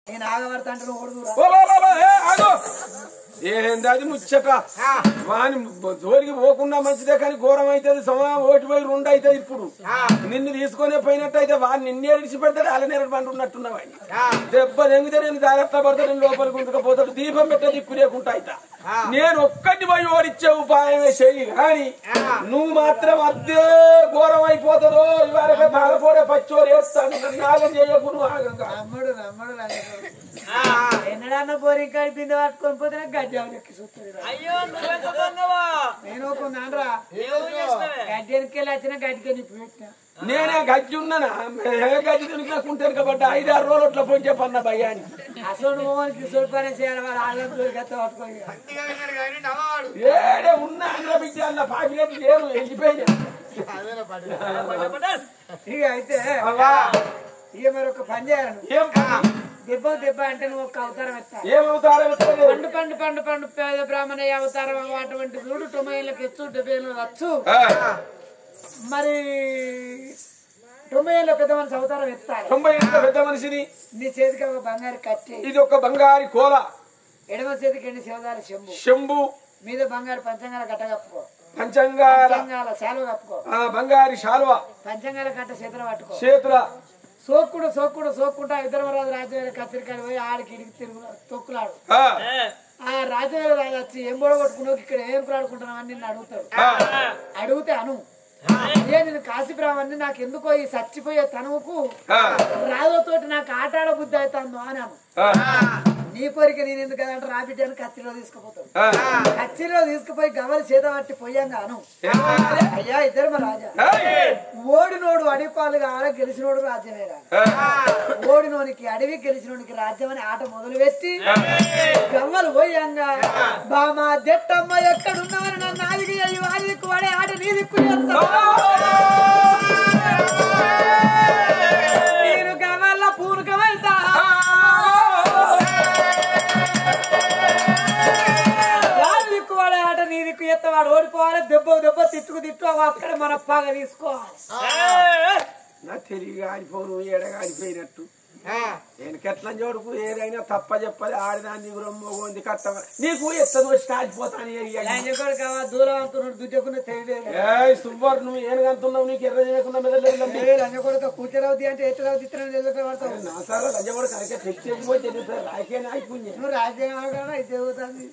నేను ఆగబడతా అంటే ఏంది అది ముచ్చట వాని జోలికి పోకుండా మంచిదే కానీ ఘోరం అవుతుంది సమయం ఓటి పోయి 2 అవుతుంది ఇప్పుడు నిన్ను తీసుకునే పోయినట్టు అయితే వాడిని నిన్నే విడిచిపెడతాడు అలా నేర పంటున్నట్టున్నావు ఆయన దెబ్బ నెంగితే నేను జాగ్రత్త పడతాడు నేను లోపలికి ఉంటుకపోతాడు దీపం పెట్టే దిక్కు లేకుండా అవుతా నేను ఒక్కటి పోయి ఓడిచ్చే ఉపాయమే చెయ్యి కానీ నువ్వు మాత్రం అదే ఘోరం అయిపోతుందో ఇవాళ బాధపడే పచ్చోరు వేస్తాను నాగం చేయకు నువ్వు ఆగంగా ఎన్నడన్నా పోరి బిందె పట్టుకొని పోతే గడ్డి ఎక్కి చూస్తుంది నేను కొన్నానరా గడ్డి వెనకెళ్ళి వచ్చిన గడ్డికి నిప్పు పెట్టినా నేనే గడ్డి ఉన్నానా గడ్డి తినుకుంటాను కాబట్టి 5-6 రోజులు అట్లా పోయి చెప్పన్న భయాన్ని అసలు కిషోర్ పని చేయాలి వాడు ఆళ్ళ పట్టుకొని ఏడే ఉన్నా ఆంధ్ర బిడ్డ అన్న పాకినట్టు లేరు వెళ్ళిపోయినా ఇక అయితే ఇక మరి ఒక పని చేయాలి ఏం దెబ్బ అంటే నువ్వు ఒక అవతారం ఎత్తా ఏమవుతారో పండు పేద బ్రాహ్మణయ్య అవతారం అటువంటి చూడు 90 ఏళ్ళకి ఎచ్చు 70 ఏళ్ళు వచ్చు మరి 90 ఏళ్ళ పెద్ద మనిషి అవతారం ఎత్తాలి 90 ఏళ్ళ పెద్ద మనిషిని నీ చేతికి ఒక బంగారు కట్టి ఇది ఒక బంగారు కోల ఎడమ చేతికి 2 శివదారి శంభు మీద బంగారు పంచంగాల కట్ట కప్పుకో పంచంగాల శాలువ కప్పుకో బంగారు శాలువ పంచంగాల కట్ట చేతులు పట్టుకో చేతుల సోక్కుంటా ఇద్దరు రాజవేర కత్తిరికాడు పోయి ఆడికి ఇడికి తిరుగు తొక్కులాడు ఆ రాజవేర రాజు వచ్చి ఏం బొడ కొట్టుకున్నావు ఇక్కడ ఏం ఆడుకుంటున్నావు అని నిన్ను అడుగుతాడు అడిగితే అను నేను కాశీబ్రాహ్మణ్ణి నాకు ఎందుకో ఈ చచ్చిపోయే తనువుకు రాజుతోటి నాకు ఆట ఆడ బుద్ధి అవుతుందో అని అను నీ కోరిక నేను ఎందుకు కదంటే రాబిడ్డాను కచ్చిలో తీసుకుపోతాడు కచ్చిలో తీసుకుపోయి గవలి చేత పట్టి పోయాంగాను అయ్యా ఇద్దరు మా రాజా ఓడినోడు అడిపాలు కావాలి గెలిచినోడు రాజ్యమే కాదు ఓడినోనికి అడవి గెలిచినోనికి రాజ్యం అని ఆట మొదలు పెట్టి గవ్వలు పోయాంగా బామా జట్టమ్మ ఎక్కడున్నామని నన్ను ఆదికి అయ్యి వారి దిక్కు వాడే ఆట నీ దిక్కు నేను గవల్ల పూనకమైతా నీ దిక్కు ఎత్తవాడు ఓడిపోవాలి దెబ్బ తిట్టు అక్కడ మన పాగ తీసుకోవాలి నా తిరిగి ఆడిపోను ఎడగాడిపోయినట్టు నేను కెట్ల జోడుకు ఏదైనా తప్ప చెప్పాలి ఆడిదాన్ని బ్రహ్మోంది కట్ట నీకు ఎత్తదు వచ్చి ఆడిపోతాను దూరం అంటున్నాడు దుడ్డకున్న తెలియదు సుబ్బర్ నువ్వు ఏనుగంటున్నావు నీకు ఎర్ర చేయకుండా లంజకొడక కూర్చోరవుద్ది అంటే ఎత్తరావుద్ది ఇతర పడతావు నా సార్ లంజకొడ కరెక్ట్ చెక్ చేసిపోయి తెలుస్తుంది రాకేనా అయిపోయింది నువ్వు రాజ్యాంగం ఇది అవుతుంది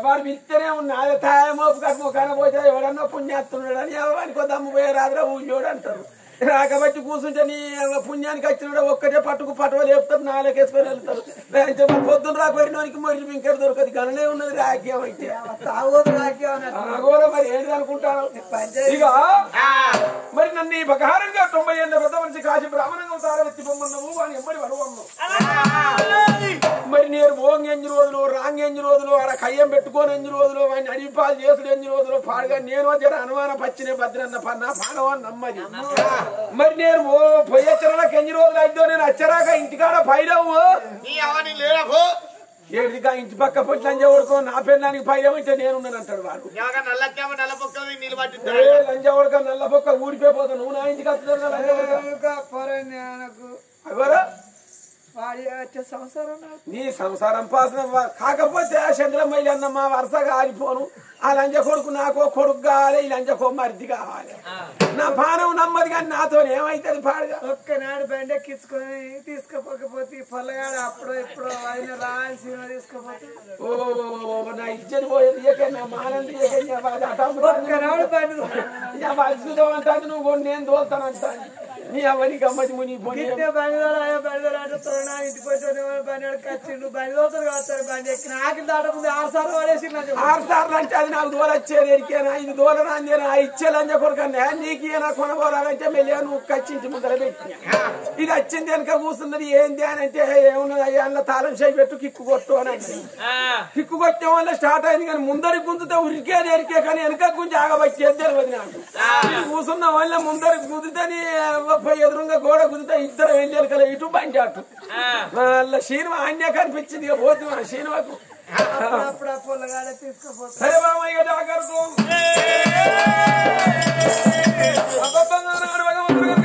వాడు ఇస్తేనే ఉన్నా అదే తాయమోపు కట్టుకోకన పోతే ఎవడన్నా పుణ్యాస్తున్నాడు అని ఎవరికి దమ్ము పోయే రాదురా ఊళ్ళోడు అంటారు రాకబట్టి కూర్చుంటే నీ పుణ్యానికి వచ్చిన ఒక్కటే పట్టుకు లేపుతారు నాలుగేసుకొని వెళ్తారు పొద్దున్న రాకపోయినోనికి మరి ఇంకెక్కడ దొరకదు గననే ఉన్నది రాక్యం అయితే మరి ఏంటి అనుకుంటాను ఇక మరి నన్ను ఈ బకారంగా 90 ఏళ్ళ పెద్ద మనిషి కాశీ బ్రాహ్మణంగా తార ఎత్తి పొమ్మన్నావు వాడిని ఎమ్మడి వడవన్నావు మరి నేను ఓంగి 8 రోజులు రాంగి 8 రోజులు ఆడ కయ్యం పెట్టుకొని 8 రోజులు వాడిని అడిపాలు చేసుడు 8 రోజులు పాడుగా నేను జర అనుమాన పచ్చిన భద్రన్న పన్నా పాడవని నమ్మది మరి నేను పోయచ్చరాక 8 రోజులు అయిద్దో నేను వచ్చరాక ఇంటికాడ పైరవు ఏడిగా ఇంటి పక్క పొచ్చి లంజ కొడుకో నా పెళ్ళానికి పైరవు అంటే నేనున్నాను అంటాడు వాడు లంజ కొడుక నల్ల పొక్క ఊడిపోయిపోతావు నువ్వు నా ఇంటికి వస్తున్నావు నీ సంసారం పాసన కాకపోతే చంద్రమయ్య అన్నమ్మ వరుసగా ఆరిపోను ఆ లంజ కొడుకు నాకో కొడుకు కావాలి ఈ లంజకో మరిది కావాలి నా పానం నమ్మది కానీ నాతో ఏమైతుంది పాడుగా ఒక్కనాడు బండి ఎక్కించుకొని తీసుకుపోకపోతే పొల్లగాడు అప్పుడు ఇప్పుడు ఆయన రాయలసీమ తీసుకుపోతే నా ఇచ్చేది పోయేది నా మానంది ఒక్కనాడు బండి అంటాను నువ్వు నేను తోలుతాను అంటాను నీ అవన్నీ గమ్మతి ముని ఇంటికి కచ్చిండు బండి తోలుతారు కాస్తారు బండి ఎక్కి నాకు దాట ముందు 6 సార్లు పడేసి 6 సార్లు అంటే అది నాకు దూరం వచ్చేది ఎరికేనా ఇది దూరం అందేనా ఇచ్చేలంజ కొడుకన్నా నీకు ఏనా కొనబోరాలంటే మెల్లిగా నువ్వు కచ్చించి ముందర పెట్టినా ఇది వచ్చింది వెనక కూర్చున్నది ఏంది అని అంటే ఏమున్నది అయ్యా అన్న తాళం చేయి పెట్టు కిక్కు కొట్టు అని అంటే కిక్కు కొట్టే వల్ల స్టార్ట్ అయింది కానీ ముందరికి గుంజితే ఉరికేది ఎరికే కానీ వెనక గుంజి ఆగబట్టేది తెలియదు నాకు కూర్చున్న వల్ల ముందరికి గుదితని ఎదురుగా గోడ కుదితే ఇద్దరు వెళ్ళారు కదా ఇటు బండి అటు వాళ్ళ శీనువ అన్య కనిపించింది ఇక పోతున్నా శీనువకు సరే బామయ్య జాగ్రత్త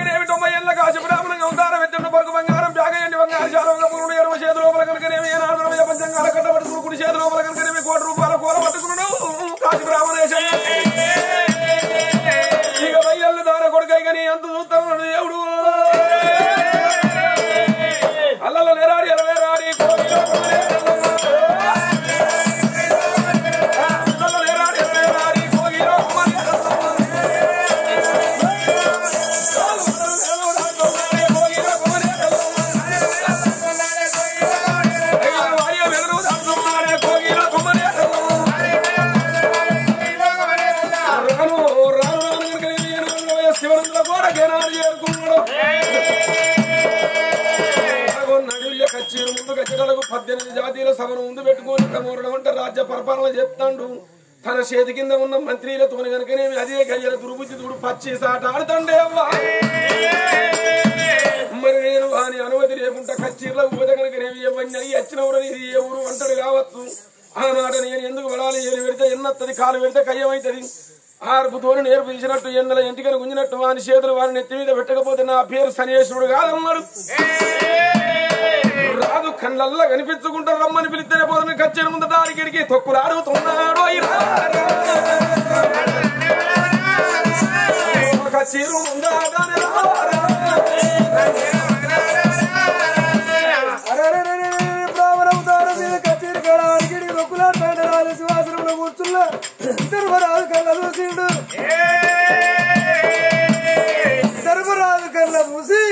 90 ఏళ్ళ కాశీ బ్రాహ్మణంగా ఉంటారా వెళ్తున్న పరుగు బంగారం జిల్లాలకు 18 జాతీయుల సభను ముందు పెట్టుకొని కమోరడం అంటే రాజ్య పరిపాలన చెప్తాడు. తన చేతి కింద ఉన్న మంత్రులతో కనుకనేమి అదే గయ్యల దుర్బుద్ధితుడు పచ్చి సాట ఆడుతండే అవ్వా. మరి నేను వాని అనుమతి లేకుండా కచ్చీర్లకు పోతే కనుకనేమి ఇవన్నీ వచ్చినవరు ఇది ఏ ఊరు అంటాడు కావచ్చు. ఆనాట నేను ఎందుకు పడాలి, ఏలు పెడితే ఎన్నత్తది, కాలు పెడితే కయ్యమవుతుంది. ఆర్పుతోని నేర్పు తీసినట్టు ఎండల ఎంటికలు గుంజినట్టు వాని చేతులు వారిని ఎత్తి మీద పెట్టకపోతే నా పేరు శనేశ్వరుడు కాదన్నాడు. రాదు కళ్ళల్లా కనిపించుకుంటా రమ్మని పిలిస్తేనే పోతున్న కచ్చేరు ముందు దారికిడికి తొక్కులు ఆడుతున్నాడు. కచ్చేరు ముందు బ్రాహ్మణవుతారు మీద కచేరి కాడ అడిగిడికి తొక్కులాడు రాజు శివాశ్రమంలో కూర్చున్నా ధర్మరాజు కళ్ళ చూసిండు. ధర్మరాజు కళ్ళ మూసి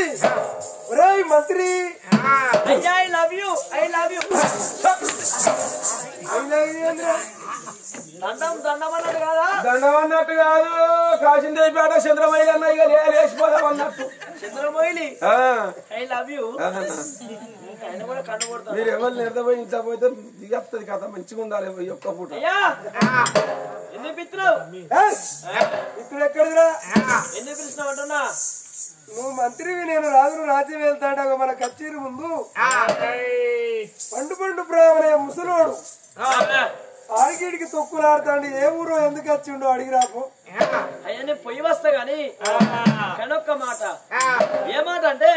ఒరే మంత్రి ఐ లవ్ యూ దండం అన్నట్టు కాదా? దండం అన్నట్టు కాదు, కాశీదేవిపేట చంద్రమైలు అన్న ఇక లేచిపోదాం అన్నట్టు. చంద్రమోయిలి ఐ లవ్ యూ. ఆయన కూడా కన్ను కొడతాడు. మీరు ఎవరు నిద్రపోయి ఇంట్లో పోతే దిగత్తది కదా, మంచిగా ఉండాలి ఒక్క పూట. అయ్యా ఎందుకు పిలుస్తున్నావు? ఇప్పుడు ఎక్కడిదిరా? ఎందుకు పిలుస్తున్నావు అంటున్నా? నువ్వు మంత్రివి, నేను రాజును రాజ్యం వెళ్తాడు. మన కచేరి ముందు పండు బ్రాహ్మణయ్య ముసలోడు ఆడికిడికి తొక్కులాడుతాండి. ఏ ఊరు ఎందుకు వచ్చిండో అడిగి రాపు. అయ్యా నేను పొయ్యి వస్తా గాని కనొక్క మాట. ఏ మాట అంటే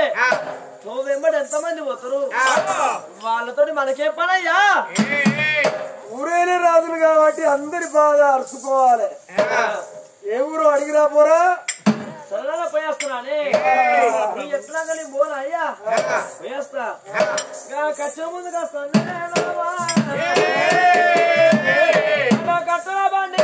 నువ్వు వెంబడి ఎంతమంది పోతారు, వాళ్ళతో మనకేం పనయ్యా? ఊరైన రాజులు కాబట్టి అందరి బాధ అరుచుకోవాలి. ఏ ఊరు అడిగి రాపోరా? సరళ పోయేస్తున్నాని నీ ఎట్లా కానీ పోనా అయ్యా? పోయేస్తా కచ్చిన ముందు కాస్తా కట్టల బండి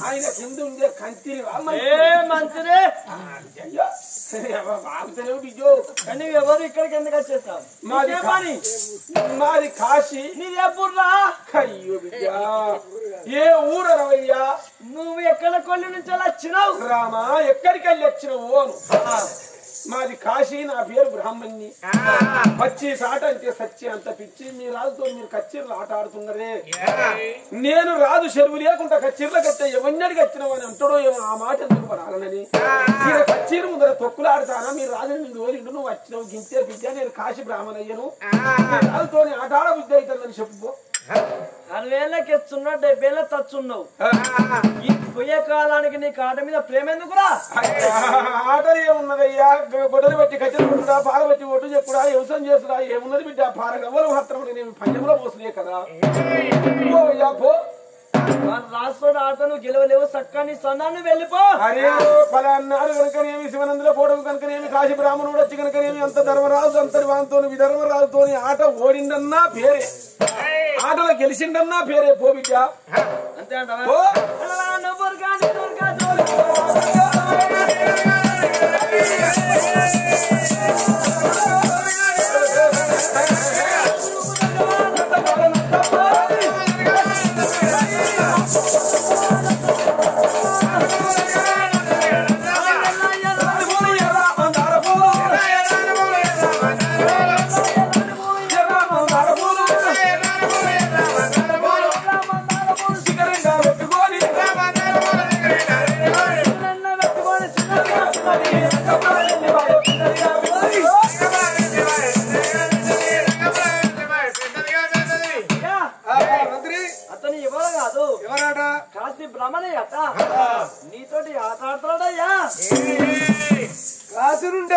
ఆయన కింద ఉండే కంటి మంచిదే బిజో. ఎవరు ఇక్కడికి ఎందుకు వచ్చేస్తావు? మాది కాశీ. నీదే పూర్లా? అయ్యో బిడ్డా, ఏ ఊరు రవయ్యా? నువ్వు ఎక్కడ కొల్లి నుంచి వచ్చినావు? రామా ఎక్కడికి వెళ్ళి వచ్చినావు? మాది కాశీ, నా పేరు బ్రాహ్మణ్ణి. పచ్చి సాట అంటే సచ్చి అంత పిచ్చి. మీ రాజుతో మీరు కచ్చీర్లు ఆట ఆడుతున్నారే. నేను రాజు చెరువు లేకుండా కచ్చీర్లకు వస్తే ఎవరినడికి వచ్చినావు అని అంటాడో ఏమో. ఆ మాట ఎందుకు పడాలని మీరు కచ్చీరు ముందర తొక్కులు ఆడతానా? మీరు రాజు నిన్ను ఓరిండు, నువ్వు వచ్చినావు గింతే బిడ్డ. నేను కాశీ బ్రాహ్మణయ్యను, రాజుతో ఆట ఆడ బుద్ధి అవుతుందని చెప్పుకో. 60 ఏళ్ళకి ఎత్తున్నావు, 70 ఏళ్ళ తచ్చున్నావు. ఈ పోయే కాలానికి నీకు ఆట మీద ప్రేమ ఎందుకురా? ఆటలు ఏమున్నదయ్యా? గొడ్డలు పెట్టి కట్టెలు కొట్టుడా, పార పెట్టి ఒడ్డు చెప్పుడా, వ్యవసాయం చేసుడా, ఏమున్నది బిడ్డ? పార గవ్వలు మాత్రం నేను పంజంలో పోసలే కదా. రాష్ట్ర ఆట నువ్వు గెలవలేవు. చక్కని సన్నాన్ని వెళ్ళిపో. అరే పలాన్నాడు కనుకనేమి, శివనందులో పోటకు కనుకనేమి, కాశీ బ్రాహ్మణుడు వచ్చి కనుకనేమి, అంత ధర్మరాజు అంతటి వాంతో విధర్మరాజుతో ఆట ఓడిందన్నా పేరే, ఆటలో గెలిచిండన్నా పేరే. పో బిడ్డ అంతే అంటారా?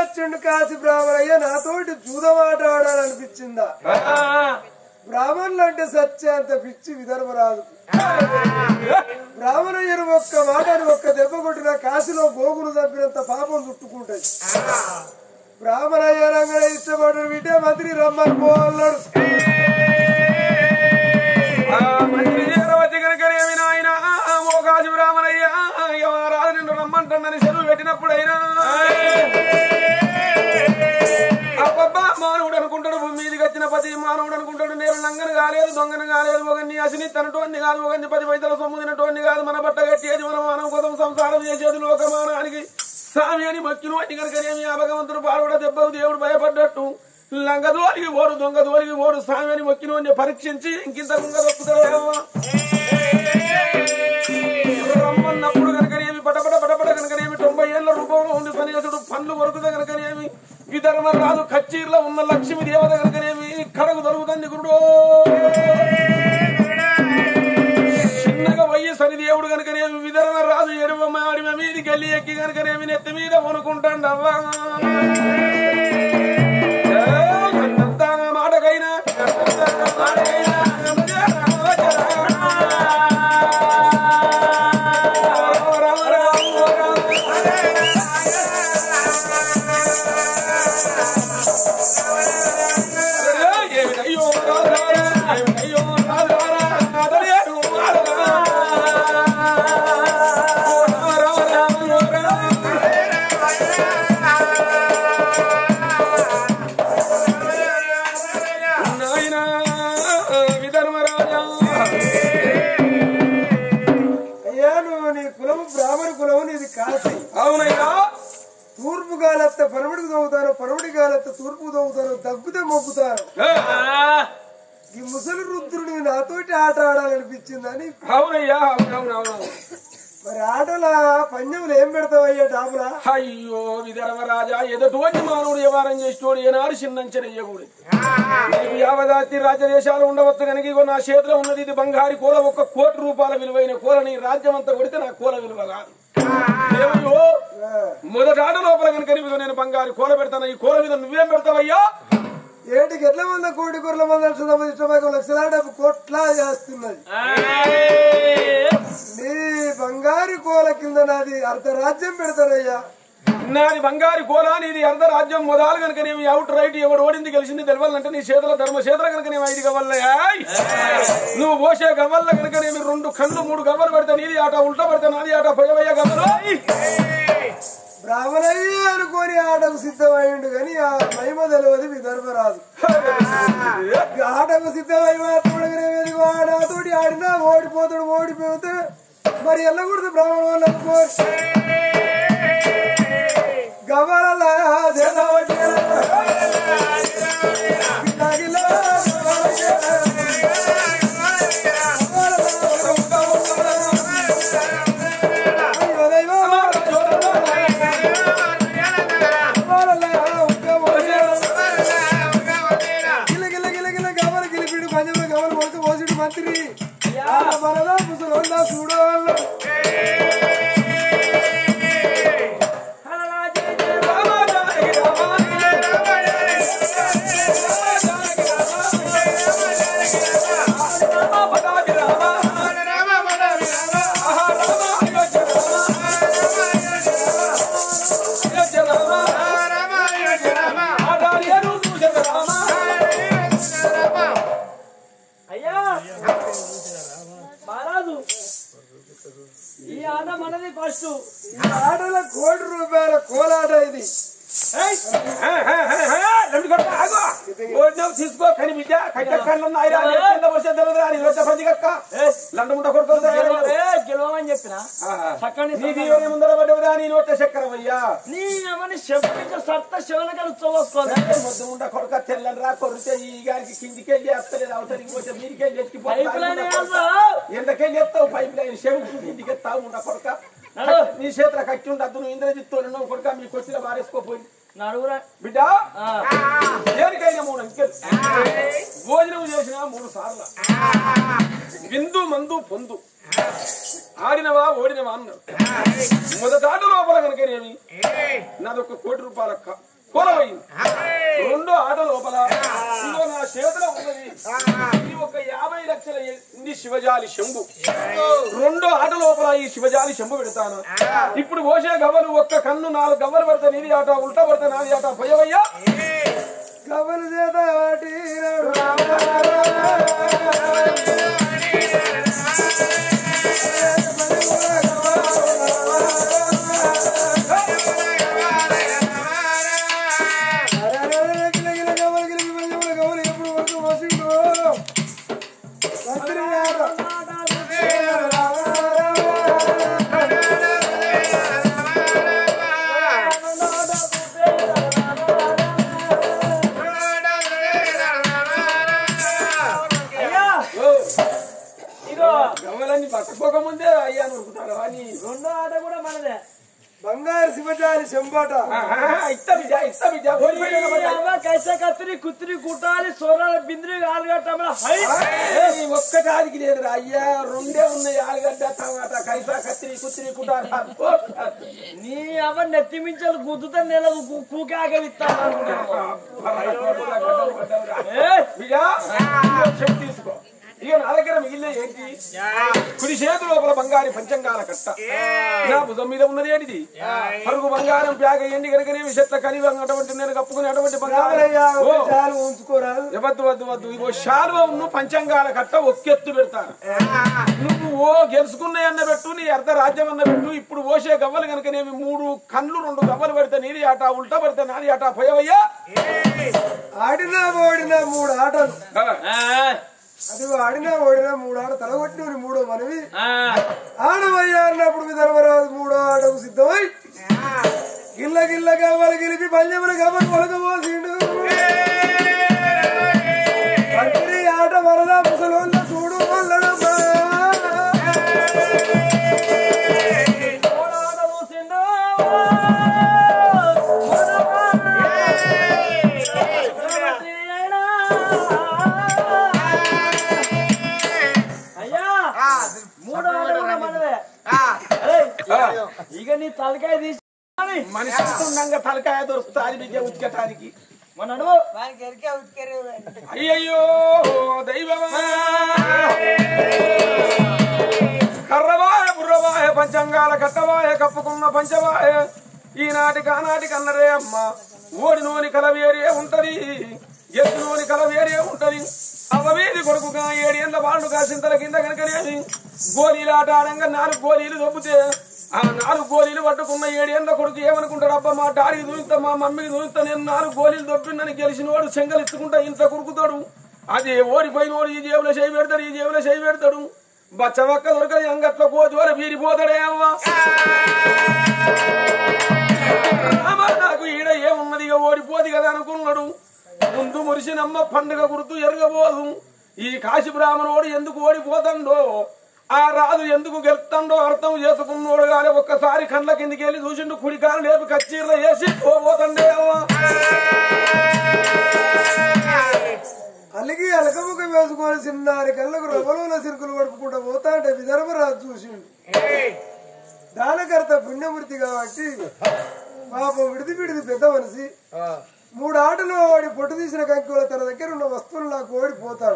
వచ్చిండు కాశీ బ్రాహ్మణయ్య నాతోటి జూదమాట ఆడాలనిపించిందా బ్రాహ్మణులు అంటే సత్యాంత పిచ్చి విదర్భరాదు బ్రాహ్మణయ్యను ఒక్క మాటని ఒక్క దెబ్బ కొట్టిన కాశీలో గోగులు చంపినంత పాపం చుట్టుకుంటది బ్రాహ్మణయ్య రంగడ ఇష్టపడ్డాడు బిడ్డ మంత్రి రమ్మని పోవాలన్నాడు మంత్రి వచ్చి కనుక ఏమి నాయన ఓ కాశీ బ్రాహ్మణయ్య రాదు నిన్ను రమ్మంటానని సెలవు పెట్టినప్పుడైనా అబ్బబ్బా మానవుడు అనుకుంటాడు భూమి మీదకి వచ్చిన పతి మానవుడు అనుకుంటాడు నేను లంగను కాలేదు దొంగను కాలేదు ఒకరిని అసిని తనటోన్ని కాదు ఒకరిని 10 పైసల సొమ్ము తినటోన్ని కాదు మన బట్ట కట్టేది మన మానవ కోసం సంసారం చేసేది లోకమానానికి స్వామి అని మొక్కిన వాటి కనుకనేమి ఆ భగవంతుడు పాల్గొడ దెబ్బకు దేవుడు భయపడ్డట్టు లంగ దోలికి ఓడు దొంగ దోలికి ఓడు స్వామి అని మొక్కిన పరీక్షించి ఇంకింత గుంగ దొక్కుతాడేమో రమ్మన్నప్పుడు కనుకనేమి పటపట పటపట కనుకనేమి 90 ఏళ్ల రూపంలో ఉండి సన్యాసుడు పండ్లు కొరుకుతా కనుకనేమి విధర్మరాజు కచ్చీర్లో ఉన్న లక్ష్మి దేవత కనుకనేమి కడకు దొరుకుతుంది గురుడో చిన్నగా వయ్యి సని దేవుడు కనుకనేమి విధర్మరాజు ఎడమ ఆడిమ మీదికి వెళ్ళి ఎక్కి కనుకనేమి నెత్తి మీద కొనుక్కుంటాడు అవ్వా మాటకైనా తూర్పు గాలెత్త పరమడికి తవ్వుతారు పరమడి గాలెత్త తూర్పు తవ్వుతారు దగ్గుతే మొక్కుతారు ఈ ముసలి రుద్రుడు నాతోటి ఆట ఆడాలనిపించిందని అవునయ్యా అవునవునవును మరి ఆటల పంజములు ఏం పెడతావయ్యా డాబులా అయ్యో విధర్మరాజా ఎదుటి మానవుడు వ్యవహారం చేసేటోడు ఏనాడు చిన్నంచెయ్యకూడదు నీకు యావదాతి రాజ్యదేశాలు ఉండవచ్చు కనుక నా చేతిలో ఉన్నది ఇది బంగారు కోల 1 కోటి రూపాయల విలువైన కోల నీ రాజ్యం అంతా కొడితే నా కోల విలువ కాదు మొదటి ఆట లోపల కనుక నేను బంగారు కోల పెడతాను ఈ కోల మీద నువ్వేం పెడతావయ్యా ఏటికి ఎట్ల మంది కోటి కూరల మంది లక్షల కోట్లా చేస్తున్నది నీ బంగారు కోల కింద నాది అర్ధరాజ్యం పెడతానయ్యా నాది బంగారు కోల నీది అర్ధరాజ్యం మొదలు కనుక నేను అవుట్ రైట్ ఎవడు ఓడింది గెలిచింది తెలవాలంటే నీ చేతుల ధర్మక్షేత్ర కనుక నేను 5 గవ్వల్లయ్యా నువ్వు పోసే గవ్వల్ల కనుక నేను 2 కళ్ళు 3 గవ్వలు పెడతా నీది ఆట ఉల్టా పెడతా నాది ఆట పోయవయ్యా గవ్వలు బ్రాహ్మణయ్య అనుకోని ఆటకు సిద్ధమైండు కానీ ఆ మహిమ తెలియదు విదర్భరాదు ఆటకు సిద్ధమై ఆడతోటి ఆడినా ఓడిపోతాడు ఓడిపోతాడు మరి వెళ్ళకూడదు బ్రాహ్మణ వాళ్ళకు గవ్వల మంత్రి ముసలి చూడవాళ్ళు ఈ ఆట మనది ఫస్ట్ ఆటల 1 కోటి రూపాయల కోలాట ఇది తీసుకో కానీ బిడ్డ లండముండ గెలవమని చెప్పిన ముందర పడ్డవురా నేను వచ్చే చక్రమయ్యా నీమని చెప్పి సత్త శివనకలు చూసుకోవాలి మొద్దు ఉండ కొడుక తెల్లని రా కొడితే ఈ గారికి కిందికెళ్ళి వస్తలేదు అవతలికి పోతే మీరికెళ్ళి ఎంతకెళ్ళి ఎత్తావు పైప్ లైన్ చెవికి కిందికి ఎత్తావు ఉండ కొడుక నీ చేతుల కట్టి ఉండద్దు నువ్వు ఇంద్రజిత్తు నువ్వు కొడుక మీ కొట్టిలో మారేసుకోపోయింది నడుగురా బిడ్డ దేనికైనా 3 అంకెలు భోజనం చేసిన 3 సార్లు విందు మందు పొందు ఆడినవా ఓడినవా అన్నాడు మొదటాట లోపల కనుకనేమి నాది 1 కోటి రూపాయల కొలవైంది. రెండో ఆట లోపల ఇదిగో నా చేతిలో ఉన్నది ఇది ఒక 50 లక్షల శివజాలి శంభు. రెండో ఆట లోపల ఈ శివజాలి శంభు పెడతాను. ఇప్పుడు పోసే గవ్వలు ఒక్క కన్ను 4 గవ్వలు పడితే నీది ఆట, ఉల్టా పడితే నాది ఆట. పోయవయ్యా గవ్వలు చేత వాటి గవ్వలన్నీ పట్టుకోకముందే అయ్యా నరుకుతారు అని. రెండో ఆట కూడా మనదే. బంగారు శివజాలి శంబాట कैसे कतरी कुतरी कुटाली सोराల బింద్రి ఆలుగడ్డ ఒక్కటానికి లేదు అయ్యా. రెండే ఉన్నాయి ఆలుగడ్డ టమాటా కైసా కత్తిరి కుత్తిరి కుటాలి. నీ అవ నెత్తి మించలు గుద్దుతా నెల కూకాగలిస్తాను తీసుకో. ఇక నా దగ్గర మిగిలిన ఏంటి? కుడి చేతి లోపల బంగారి పంచంగాల కట్ట, నా భుజం మీద ఉన్నది ఏంటిది పరుగు బంగారం ప్యాగ ఎండి కనుకనే చెట్ల కలివి అటువంటి నేను కప్పుకుని అటువంటి బంగారం ఉంచుకోరాదు. వద్దు వద్దు వద్దు. ఇగో శాలువను పంచంగాల కట్ట ఒక్కెత్తు పెడతాను. నువ్వు గెలుచుకున్నాయి అన్న పెట్టు, నీ అర్ధ రాజ్యం అన్న పెట్టు. ఇప్పుడు పోసే గవ్వలు కనుకనేవి 3 కళ్ళు 2 గవ్వలు పెడితే నీది ఆట, ఉల్టా పెడితే నాది ఆట. పోయవయ్యా ఆడినా ఓడినా 3 ఆటలు. అది ఆడినా ఓడినా 3 ఆట తలగొట్టి 3వ మనవి ఆడవయ్యా అన్నప్పుడు మీ ధర్మరాజు 3వ ఆటకు సిద్ధమై గిల్ల గిల్ల గవ్వలు గెలిపి పల్లెముల గవ్వలు పొలకపోసిండు. పందిరి ఆట వరదా ముసలోళ్ళ చూడు వల్లడమ్మా. ఇక నీ తలకాయ తీసి మనిషి ఉండంగా తలకాయ దొరుకుతాది బిడ్డ ఉతికటానికి. మనడు అయ్యయ్యో దైవమా కర్రవాయ బుర్రవాయ పంచంగాల కట్టవాయ కప్పుకున్న పంచవాయ ఈనాటికి ఆనాటికి అన్నరే అమ్మ. ఓడినోని కల వేరే ఉంటది, ఎత్తులోని కల వేరే ఉంటది. అవవేది కొడుకుగా 7 ఏళ్ల వాళ్ళు కాసింతల కింద కనుకనేది గోళీలు ఆట ఆడంగా 4 గోళీలు దొబ్బితే ఆ 4 గోళీలు పట్టుకున్న 7 ఏళ్ల కొడుకు ఏమనుకుంటాడు? అబ్బా మా డాడీకి చూపిస్తా, మా మమ్మీకి చూపిస్తా, నేను 4 గోళీలు దొబ్బిందని గెలిచినోడు చెంగలిచ్చుకుంటా ఇంత కురుకుతాడు. అది ఓడిపోయినోడు ఈ జేబులో చేయి పెడతాడు, ఈ జేబులో చేయి పెడతాడు. బచ్చవక్క దొరకది అంగట్లో కోచోర వీరిపోతాడే అవ్వ. నాకు ఈడ ఏమున్నది ఇక ఓడిపోది కదా అనుకున్నాడు. ముందు మురిసినమ్మ పండుగ గుర్తు ఎరగబోదు. ఈ కాశీ బ్రాహ్మణోడు ఎందుకు ఓడిపోతాడో, ఆ రాజు ఎందుకు గెలుతాడో అర్థం చేసుకున్నోడు కానీ ఒక్కసారి కండ్ల కిందికి వెళ్ళి చూసిండు. కుడికాలు లేపు కచ్చీర్లో వేసి పోబోతండే అవ్వ. అలిగి అలకముఖం వేసుకొని చిన్నారి కళ్ళకు రవలోల సిరుకులు పడుపుకుంటా పోతా అంటే విదర్భరాజు చూసిండు. దానకర్త పుణ్యమూర్తి కాబట్టి పాపం విడిది పెద్ద మనిషి 3 ఆటలు ఓడి పొట్టు తీసిన కంకుల తన దగ్గర ఉన్న వస్తువులు నాకు ఓడిపోతాడు.